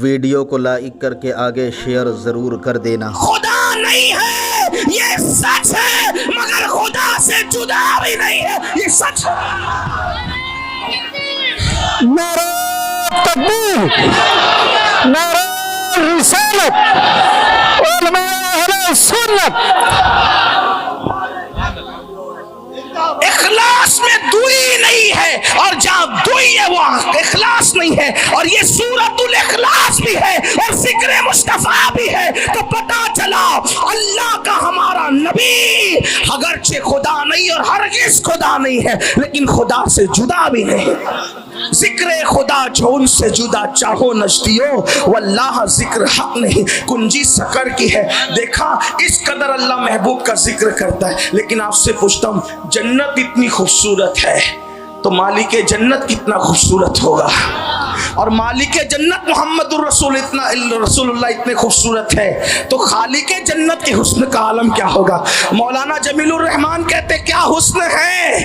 Video کو like کر کے آگے شیئر ضرور کر دینا۔ خدا نہیں ہے یہ سچ ہے، مگر خدا سے جدا بھی نہیں ہے یہ سچ ہے۔ نعرہ تکبیر، نعرہ رسالت، علماء اہل سنت۔ اخلاص میں دوئی نہیں ہے، اور جہاں دوئی ہے وہ اخلاص نہیں ہے، اور یہ سورۃ الاخلاص بھی ہے اور ذکر مصطفیٰ بھی ہے، تو پتا چلا اللہ کا ہمارا نبی اگرچہ خدا نہیں اور ہرگز خدا نہیں ہے، لیکن خدا سے جدا بھی نہیں۔ ذکر خدا جو ان سے جدا چاہو نجدیو، واللہ ذکر حق نہیں کنجی سکر کی ہے۔ دیکھا اس قدر اللہ محبوب کا ذکر کرتا ہے، لیکن آپ سے پوچھتا ہوں جنت اتنی خوبصورت ہے تو مالک جنت کتنا خوبصورت ہوگا، اور مالک جنت محمد رسول اللہ اتنے خوبصورت ہے تو خالق جنت کے حسن کا عالم کیا ہوگا۔ مولانا جمیل الرحمان کہتے کیا حسن ہے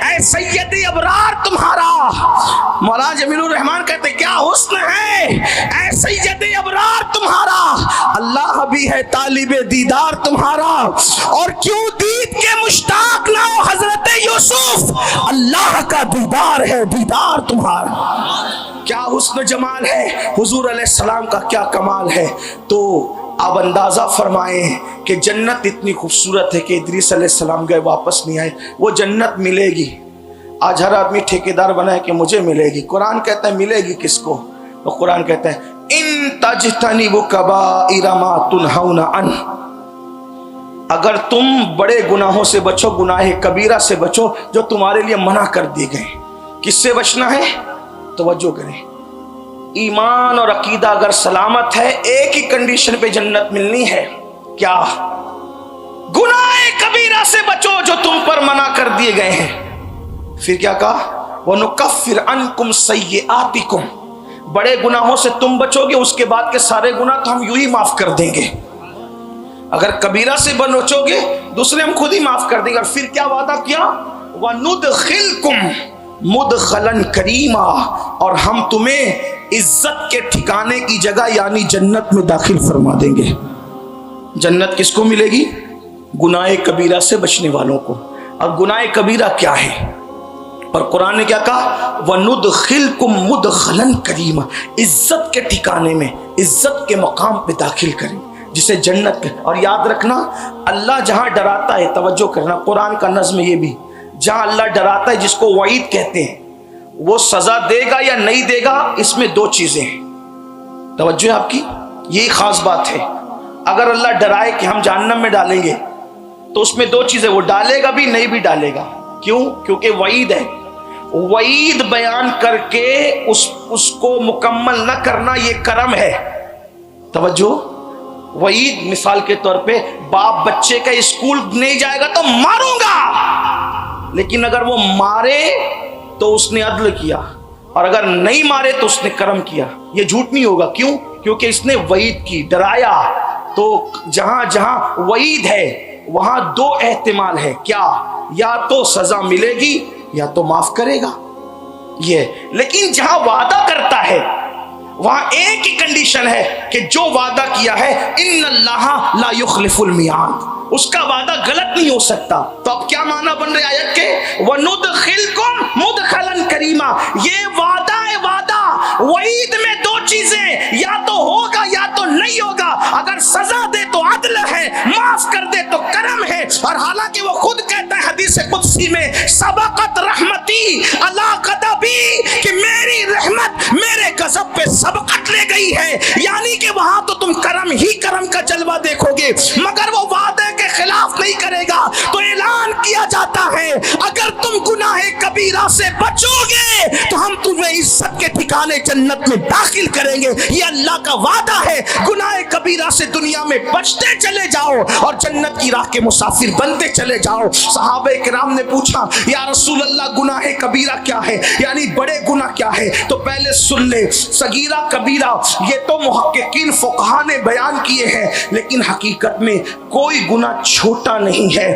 اے سید ابرار تمہارا، مولانا جمیل الرحمان کہتے کیا حسن ہے اے سید ابرار تمہارا، اللہ بھی ہے طالب دیدار تمہارا، اور کیوں دید کے مشتاق نہ ہو حضرت یوسف، اللہ کا دیدار ہے دیدار تمہارا۔ کیا حسن جمال ہے حضور علیہ السلام کا، کیا کمال ہے۔ تو آپ اندازہ فرمائیں کہ جنت اتنی خوبصورت ہے کہ ادریس علیہ السلام گئے واپس نہیں آئے، وہ جنت ملے گی۔ آج ہر آدمی ٹھیکیدار بنا ہے کہ مجھے ملے گی، قرآن کہتا ہے ملے گی کس کو؟ تو قرآن کہتا ہے ان تجتنبوا کبائر ما تنہون عنہ، اگر تم بڑے گناہوں سے بچو، گناہ کبیرہ سے بچو جو تمہارے لیے منع کر دی گئے۔ کس سے بچنا ہے؟ توجہ کریں، ایمان اور عقیدہ اگر سلامت ہے ایک ہی کنڈیشن پہ جنت ملنی ہے، کیا؟ گناہ کبیرہ سے بچو جو تم پر منع کر دیے گئے ہیں۔ پھر کیا کہا؟ وَنُكَفِّرْ عَنْكُمْ سَيِّئَاتِكُمْ، بڑے گناہوں سے تم بچو گے، اس کے بعد کے سارے گناہ تو ہم یوں ہی معاف کر دیں گے۔ اگر کبیرہ سے بچو گے دوسرے ہم خود ہی معاف کر دیں گے۔ اور پھر کیا وعدہ کیا؟ وَنُدْخِلْكُمْ مدخلاً کریما، اور ہم تمہیں عزت کے ٹھکانے کی جگہ یعنی جنت میں داخل فرما دیں گے۔ جنت کس کو ملے گی؟ گناہ کبیرہ سے بچنے والوں کو۔ اور گناہ کبیرہ کیا ہے؟ اور قرآن نے کیا کہا؟ وَنُدْخِلْكُمْ مُدْخَلًا كَرِيمًا، عزت کے ٹھکانے میں، عزت کے مقام پہ داخل کریں جسے جنت کے۔ اور یاد رکھنا اللہ جہاں ڈراتا ہے، توجہ کرنا قرآن کا نظم یہ بھی، جہاں اللہ ڈراتا ہے جس کو وعید کہتے ہیں، وہ سزا دے گا یا نہیں دے گا، اس میں دو چیزیں ہیں۔ توجہ ہے آپ کی، یہی خاص بات ہے۔ اگر اللہ ڈرائے کہ ہم جہنم میں ڈالیں گے تو اس میں دو چیزیں، وہ ڈالے گا بھی نہیں بھی ڈالے گا۔ کیوں؟ کیونکہ وعید ہے۔ وعید بیان کر کے اس کو مکمل نہ کرنا یہ کرم ہے۔ توجہ، وعید مثال کے طور پہ باپ بچے کا اسکول نہیں جائے گا تو ماروں گا، لیکن اگر وہ مارے تو اس نے عدل کیا، اور اگر نہیں مارے تو اس نے کرم کیا۔ یہ جھوٹ نہیں ہوگا۔ کیوں؟ کیونکہ اس نے وعید کی، ڈرایا۔ تو جہاں جہاں وعید ہے وہاں دو احتمال ہے، کیا؟ یا تو سزا ملے گی یا تو معاف کرے گا، یہ۔ لیکن جہاں وعدہ کرتا ہے وہاں ایک ہی کنڈیشن ہے کہ جو وعدہ کیا ہے ان اللہ لا یخلف المیعاد، اس کا وعدہ غلط نہیں ہو سکتا۔ تو اب کیا معنی بن رہے آیت کے؟ وَنُدْخِلْكُمْ مُدْخَلًا كَرِيمًا، یہ وعدہ ہے، وعدہ۔ وعید میں دو چیزیں، یا تو ہوگا یا تو نہیں ہوگا۔ اگر سزا دے تو عدل ہے، معاف کر دے تو کرم ہے۔ اور حالانکہ وہ خود کہتا ہے حدیث قدسی میں سبقت رحمتی علی غضبی، کہ میری رحمت میرے غضب پہ سبقت لے گئی ہے، یعنی کہ وہاں تو تم کرم ہی کرم کا جلوہ دیکھو گے۔ مگر وہ وعدے کے خلاف نہیں کرے گا تو اعلان کیا جاتا ہے اگر تم گناہ کبیرہ سے بچو گے تو ہم تمہیں عزت کے ٹھکانے جنت میں داخل کریں گے۔ یہ اللہ کا وعدہ ہے۔ گناہ کبیرہ سے دنیا میں بچتے چلے جاؤ اور جنت کی راہ کے مسافر بنتے چلے جاؤ۔ صحابہ کرام نے پوچھا یا رسول اللہ گناہ کبیرہ کیا ہے، یعنی بڑے گناہ کیا ہے؟ تو پہلے سن لے، صغیرہ کبیرہ یہ تو محققین فقہا نے بیان کیے ہیں، لیکن حقیقت میں کوئی گناہ چھوٹا نہیں ہے۔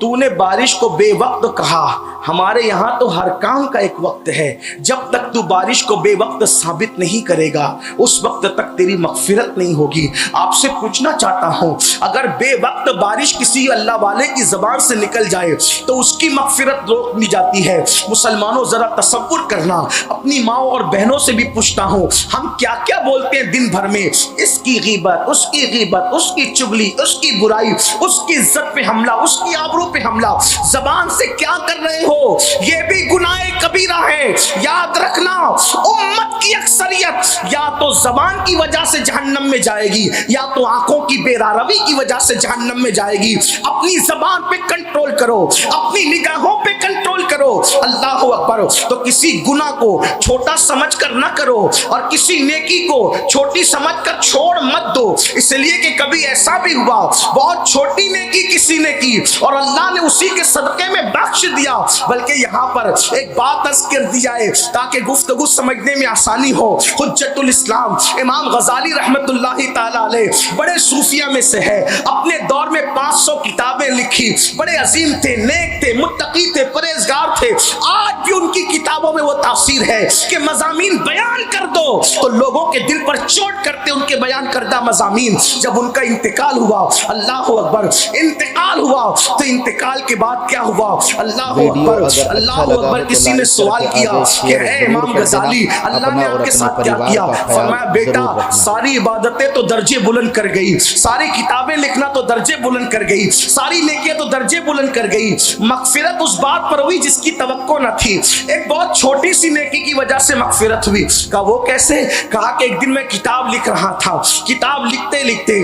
تو نے بارش کو بے وقت کہا، ہمارے یہاں تو ہر کام کا ایک وقت ہے، جب تک تو بارش کو بے وقت ثابت نہیں کرے گا اس وقت تک تیری مغفرت نہیں ہوگی۔ آپ سے پوچھنا چاہتا ہوں، اگر بے وقت بارش کسی اللہ والے کی زبان سے نکل جائے تو اس کی مغفرت روک دی جاتی ہے۔ مسلمانوں ذرا تصور کرنا، اپنی ماں اور بہنوں سے بھی پوچھتا ہوں، ہم کیا کیا بولتے ہیں دن بھر میں، اس کی غیبت، اس کی غیبت، اس کی چگلی، اس کی برائی، اس کی عزت پہ حملہ، اس کی آبرو پہ حملہ، زبان سے کیا کر رہے ہو؟ یہ بھی گناہ کبیرہ ہے۔ یاد رکھنا، امت کی اکثریت یا تو زبان کی وجہ سے جہنم میں جائے گی یا تو آنکھوں کی بے راروی کی وجہ سے جہنم میں جائے گی۔ اپنی زبان پہ کنٹرول کرو، اپنی نگاہوں پہ کنٹرول کرو۔ اللہ اکبر۔ تو کسی گناہ کو چھوٹا سمجھ کر نہ کرو اور کسی نیکی کو چھوٹی سمجھ کر چھوڑ مت دو، اس لیے کہ کبھی ایسا بھی ہوا بہت چھوٹی نیکی کسی نے کی اور اللہ نے اسی کے صدقے میں بخش دیا۔ بلکہ یہاں پر ایک بات عرض کر دی جائے تاکہ گفتگو سمجھنے میں آسانی ہو۔ حجت الاسلام امام غزالی رحمت اللہ تعالی علیہ بڑے صوفیہ میں سے ہے، اپنے دور میں 500 کتابیں لکھی، بڑے عظیم تھے، نیک تھے، متقی تھے، پرہیزگار تھے۔ آج بھی ان کی کتابوں میں وہ تاثیر ہے کہ مضامین بیان کر دو تو لوگوں کے دل پر چوٹ کرتے ان کے بیان کردہ مضامین۔ جب ان کا انتقال ہوا، اللہ اکبر، انتقال ہوا تو انتقال کے بعد کیا ہوا؟ اللہ اکبر، اللہ اکبر۔ کسی نے سوال کیا کہ اے امام غزالی، اللہ نے آپ کے ساتھ کیا کیا؟ فرمایا بیٹا ساری عبادتیں تو درجے بلند کر گئی، ساری کتابیں لکھنا تو درجے بلند کر گئی، ساری نیکیاں تو درجے بلند کر گئی، مغفرت اس بات پر ہوئی جس کی توقع نہ تھی۔ ایک بہت چھوٹی سی نیکی کی وجہ سے مغفرت ہوئی۔ کہا وہ کیسے؟ کہا کہ ایک دن میں کتاب لکھ رہا تھا، کتاب لکھتے لکھتے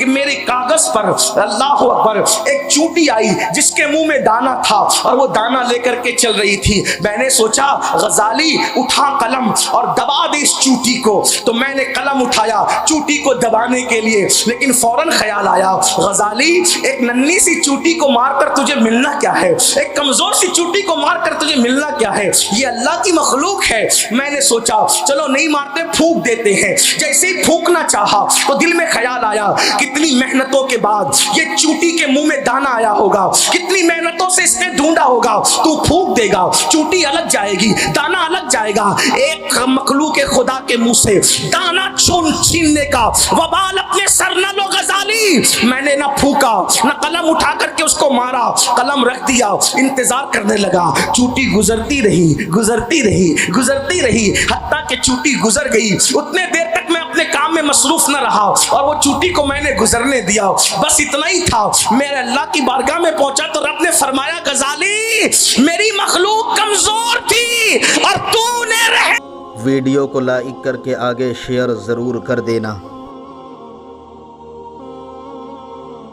میرے کاغذ پر اللہ اکبر ایک چوٹی آئی جس کے منہ میں دانا تھا اور وہ دانا لے کر کے چل رہی تھی۔ میں نے سوچا غزالی اٹھا قلم اور دبا دے اس چوٹی کو، تو میں نے قلم اٹھایا چوٹی کو دبانے کے لیے، لیکن فوراً خیال آیا غزالی ایک ننھی سی چوٹی کو مار کر تجھے ملنا کیا ہے، ایک کمزور سی چوٹی کو مار کر تجھے ملنا کیا ہے، یہ اللہ کی مخلوق ہے۔ میں نے سوچا چلو نہیں مارتے، پھونک دیتے ہیں۔ جیسے ہی پھونکنا چاہا تو دل میں خیال آیا کتنی محنتوں کے بعد یہ چوٹی کے منہ میں دانا آیا ہوگا، کتنی محنتوں سے اس نے ڈھونڈا ہوگا، تو پھونک دے گا چوٹی الگ جائے گی، دانا الگ جائے گا۔ ایک مخلوق خدا کے منہ سے دانا چھیننے کا وبال اپنے سر نہ لو غزالی۔ میں نے نہ پھونکا نہ قلم اٹھا کر کے اس کو مارا، قلم رکھ دیا، انتظار کرنے لگا۔ چوٹی گزرتی رہی، گزرتی رہی، گزرتی رہی، حتیٰ کہ چوٹی گزر گئی۔ اتنے دیر تک میں اپنے کام میں مصروف نہ رہا اور وہ چوٹی کو میں نے گزرنے دیا، بس اتنا ہی تھا۔ میرے اللہ کی بارگاہ میں پہنچا تو رب نے فرمایا غزالی میری مخلوق کمزور تھی اور تو نے ویڈیو کو لائک کر کے آگے شیئر ضرور کر دینا۔